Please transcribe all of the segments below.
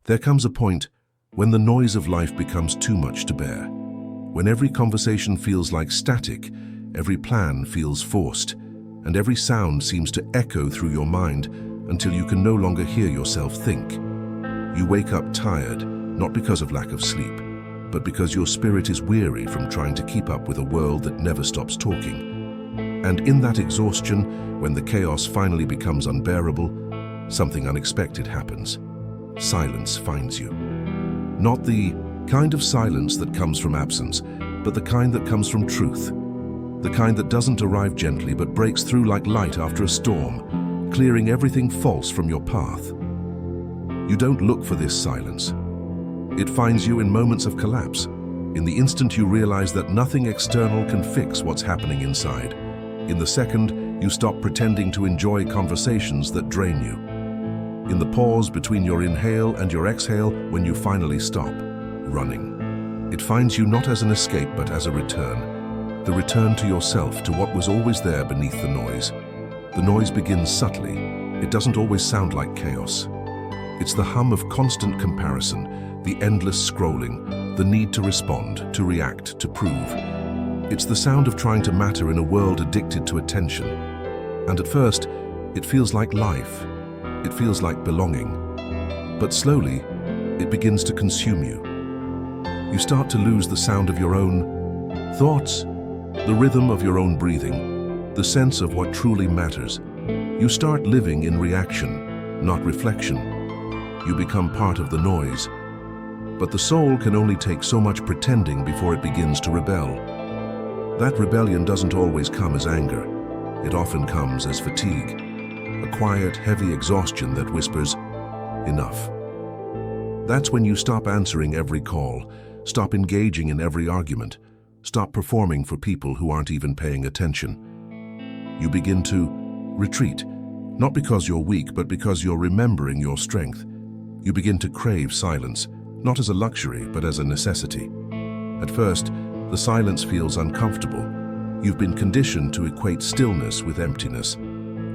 There comes a point when the noise of life becomes too much to bear, when every conversation feels like static, every plan feels forced, and every sound seems to echo through your mind until you can no longer hear yourself think. You wake up tired, not because of lack of sleep, but because your spirit is weary from trying to keep up with a world that never stops talking. And in that exhaustion, when the chaos finally becomes unbearable, something unexpected happens. Silence finds you. Not the kind of silence that comes from absence, but the kind that comes from truth. The kind that doesn't arrive gently but breaks through like light after a storm, clearing everything false from your path. You don't look for this silence. It finds you in moments of collapse, in the instant you realize that nothing external can fix what's happening inside. In the second, you stop pretending to enjoy conversations that drain you. In the pause between your inhale and your exhale, when you finally stop running. It finds you not as an escape but as a return. The return to yourself, to what was always there beneath the noise. The noise begins subtly. It doesn't always sound like chaos. It's the hum of constant comparison, the endless scrolling, the need to respond, to react, to prove. It's the sound of trying to matter in a world addicted to attention. And at first, it feels like life. It feels like belonging. But slowly, it begins to consume you. You start to lose the sound of your own thoughts, the rhythm of your own breathing, the sense of what truly matters. You start living in reaction, not reflection. You become part of the noise. But the soul can only take so much pretending before it begins to rebel. That rebellion doesn't always come as anger. It often comes as fatigue, a quiet, heavy exhaustion that whispers, "Enough." That's when you stop answering every call, stop engaging in every argument, stop performing for people who aren't even paying attention. You begin to retreat, not because you're weak, but because you're remembering your strength. You begin to crave silence, not as a luxury, but as a necessity. At first, the silence feels uncomfortable. You've been conditioned to equate stillness with emptiness.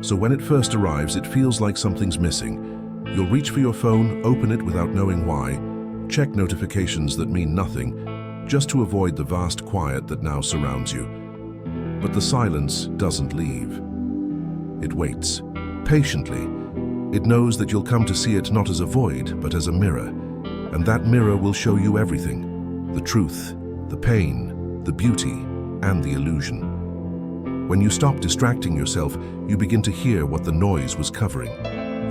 So when it first arrives, it feels like something's missing. You'll reach for your phone, open it without knowing why, check notifications that mean nothing, just to avoid the vast quiet that now surrounds you. But the silence doesn't leave. It waits, patiently. It knows that you'll come to see it not as a void, but as a mirror. And that mirror will show you everything: the truth, the pain, the beauty, and the illusion. When you stop distracting yourself, you begin to hear what the noise was covering.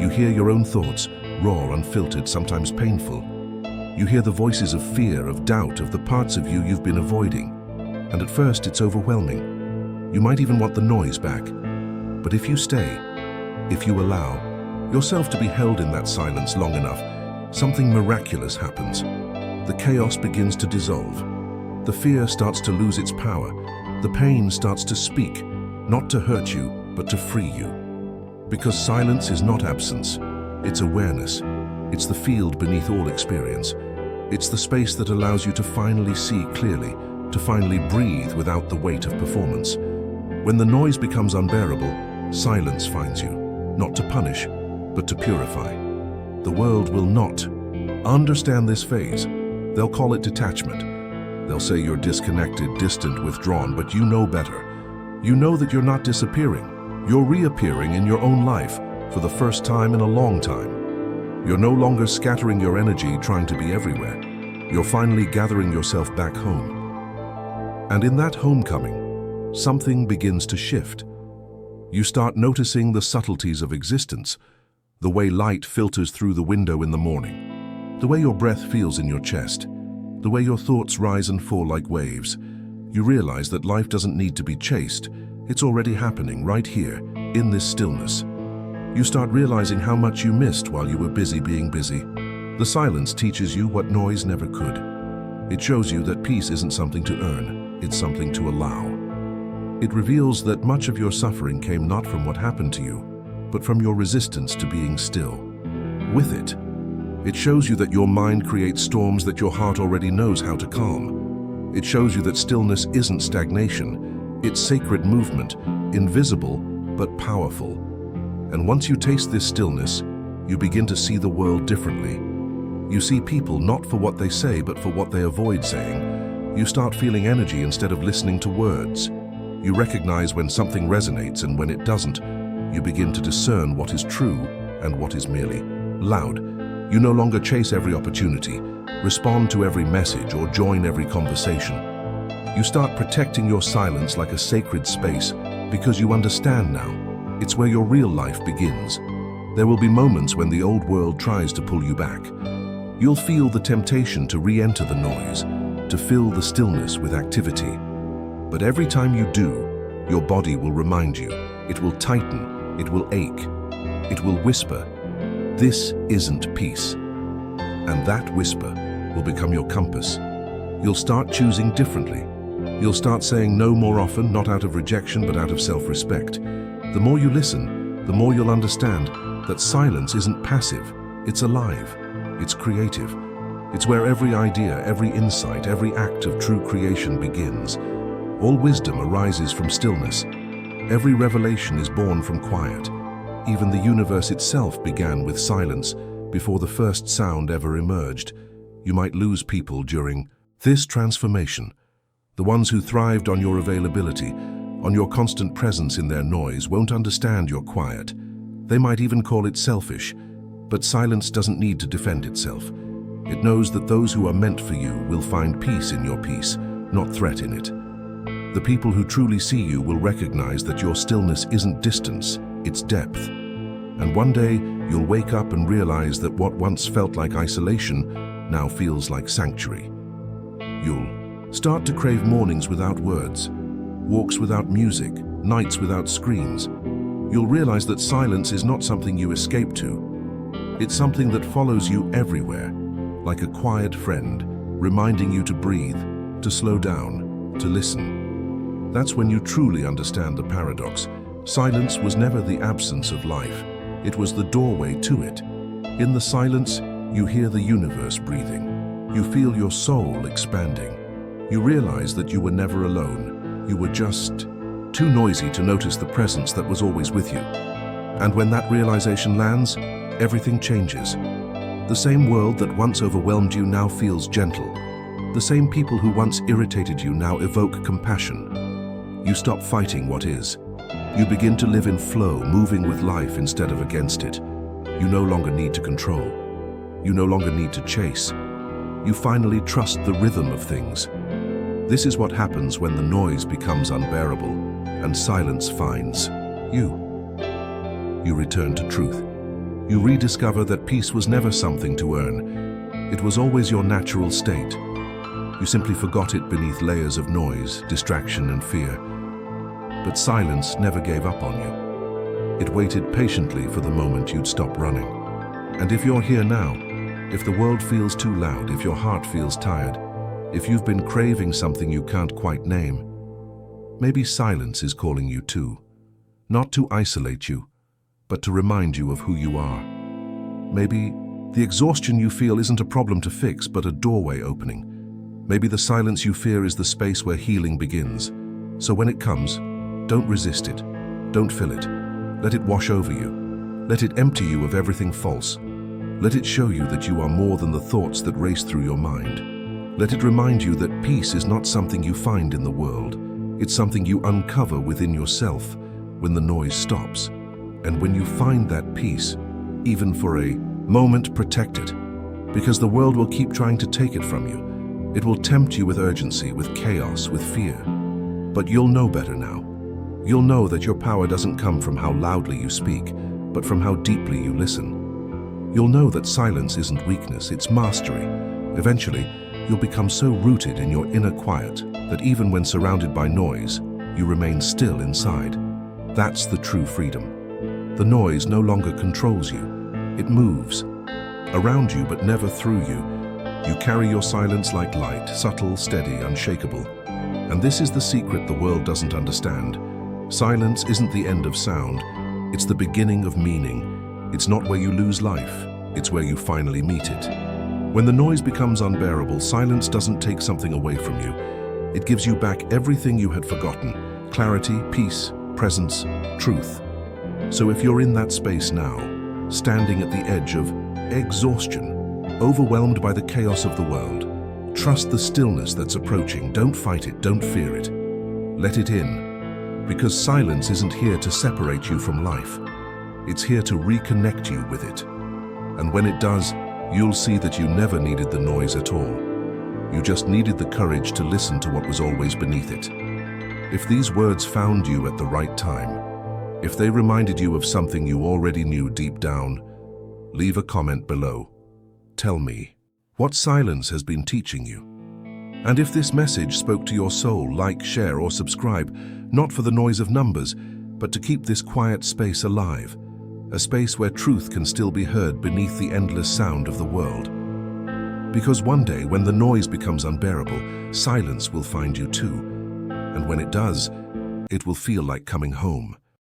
You hear your own thoughts, raw, unfiltered, sometimes painful. You hear the voices of fear, of doubt, of the parts of you you've been avoiding. And at first, it's overwhelming. You might even want the noise back. But if you stay, if you allow yourself to be held in that silence long enough, something miraculous happens. The chaos begins to dissolve. The fear starts to lose its power. The pain starts to speak, not to hurt you, but to free you. Because silence is not absence, it's awareness. It's the field beneath all experience. It's the space that allows you to finally see clearly, to finally breathe without the weight of performance. When the noise becomes unbearable, silence finds you, not to punish, but to purify. The world will not understand this phase. They'll call it detachment. They'll say you're disconnected, distant, withdrawn, but you know better. You know that you're not disappearing. You're reappearing in your own life for the first time in a long time. You're no longer scattering your energy trying to be everywhere. You're finally gathering yourself back home. And in that homecoming, something begins to shift. You start noticing the subtleties of existence, the way light filters through the window in the morning, the way your breath feels in your chest, the way your thoughts rise and fall like waves. You realize that life doesn't need to be chased. It's already happening right here, in this stillness. You start realizing how much you missed while you were busy being busy. The silence teaches you what noise never could. It shows you that peace isn't something to earn, it's something to allow. It reveals that much of your suffering came not from what happened to you, but from your resistance to being still. With it, it shows you that your mind creates storms that your heart already knows how to calm. It shows you that stillness isn't stagnation, it's sacred movement, invisible but powerful. And once you taste this stillness, you begin to see the world differently. You see people not for what they say, but for what they avoid saying. You start feeling energy instead of listening to words. You recognize when something resonates and when it doesn't. You begin to discern what is true and what is merely loud. You no longer chase every opportunity, respond to every message, or join every conversation. You start protecting your silence like a sacred space because you understand now. It's where your real life begins. There will be moments when the old world tries to pull you back. You'll feel the temptation to re-enter the noise, to fill the stillness with activity. But every time you do, your body will remind you. It will tighten, it will ache, it will whisper, "This isn't peace." And that whisper will become your compass. You'll start choosing differently. You'll start saying no more often, not out of rejection, but out of self-respect. The more you listen, the more you'll understand that silence isn't passive, it's alive, it's creative. It's where every idea, every insight, every act of true creation begins. All wisdom arises from stillness. Every revelation is born from quiet. Even the universe itself began with silence before the first sound ever emerged. You might lose people during this transformation. The ones who thrived on your availability, on your constant presence in their noise, won't understand your quiet. They might even call it selfish, but silence doesn't need to defend itself. It knows that those who are meant for you will find peace in your peace, not threat in it. The people who truly see you will recognize that your stillness isn't distance, it's depth. And one day, you'll wake up and realize that what once felt like isolation now feels like sanctuary. You'll start to crave mornings without words, walks without music, nights without screens. You'll realize that silence is not something you escape to. It's something that follows you everywhere, like a quiet friend, reminding you to breathe, to slow down, to listen. That's when you truly understand the paradox. Silence was never the absence of life. It was the doorway to it. In the silence, you hear the universe breathing. You feel your soul expanding. You realize that you were never alone. You were just too noisy to notice the presence that was always with you. And when that realization lands, everything changes. The same world that once overwhelmed you now feels gentle. The same people who once irritated you now evoke compassion. You stop fighting what is. You begin to live in flow, moving with life instead of against it. You no longer need to control. You no longer need to chase. You finally trust the rhythm of things. This is what happens when the noise becomes unbearable and silence finds you. You return to truth. You rediscover that peace was never something to earn. It was always your natural state. You simply forgot it beneath layers of noise, distraction, and fear. But silence never gave up on you. It waited patiently for the moment you'd stop running. And if you're here now, if the world feels too loud, if your heart feels tired, if you've been craving something you can't quite name, maybe silence is calling you too. Not to isolate you, but to remind you of who you are. Maybe the exhaustion you feel isn't a problem to fix, but a doorway opening. Maybe the silence you fear is the space where healing begins. So when it comes, don't resist it. Don't fill it. Let it wash over you. Let it empty you of everything false. Let it show you that you are more than the thoughts that race through your mind. Let it remind you that peace is not something you find in the world. It's something you uncover within yourself when the noise stops. And when you find that peace, even for a moment, protect it. Because the world will keep trying to take it from you. It will tempt you with urgency, with chaos, with fear. But you'll know better now. You'll know that your power doesn't come from how loudly you speak, but from how deeply you listen. You'll know that silence isn't weakness, it's mastery. Eventually, you'll become so rooted in your inner quiet that even when surrounded by noise, you remain still inside. That's the true freedom. The noise no longer controls you. It moves around you but never through you. You carry your silence like light, subtle, steady, unshakable. And this is the secret the world doesn't understand. Silence isn't the end of sound. It's the beginning of meaning. It's not where you lose life. It's where you finally meet it. When the noise becomes unbearable, silence doesn't take something away from you. It gives you back everything you had forgotten: clarity, peace, presence, truth. So if you're in that space now, standing at the edge of exhaustion, overwhelmed by the chaos of the world, trust the stillness that's approaching. Don't fight it, don't fear it. Let it in, because silence isn't here to separate you from life. It's here to reconnect you with it. And when it does, you'll see that you never needed the noise at all. You just needed the courage to listen to what was always beneath it. If these words found you at the right time, if they reminded you of something you already knew deep down, leave a comment below. Tell me, what silence has been teaching you? And if this message spoke to your soul, like, share, or subscribe, not for the noise of numbers, but to keep this quiet space alive, a space where truth can still be heard beneath the endless sound of the world. Because one day, when the noise becomes unbearable, silence will find you too. And when it does, it will feel like coming home.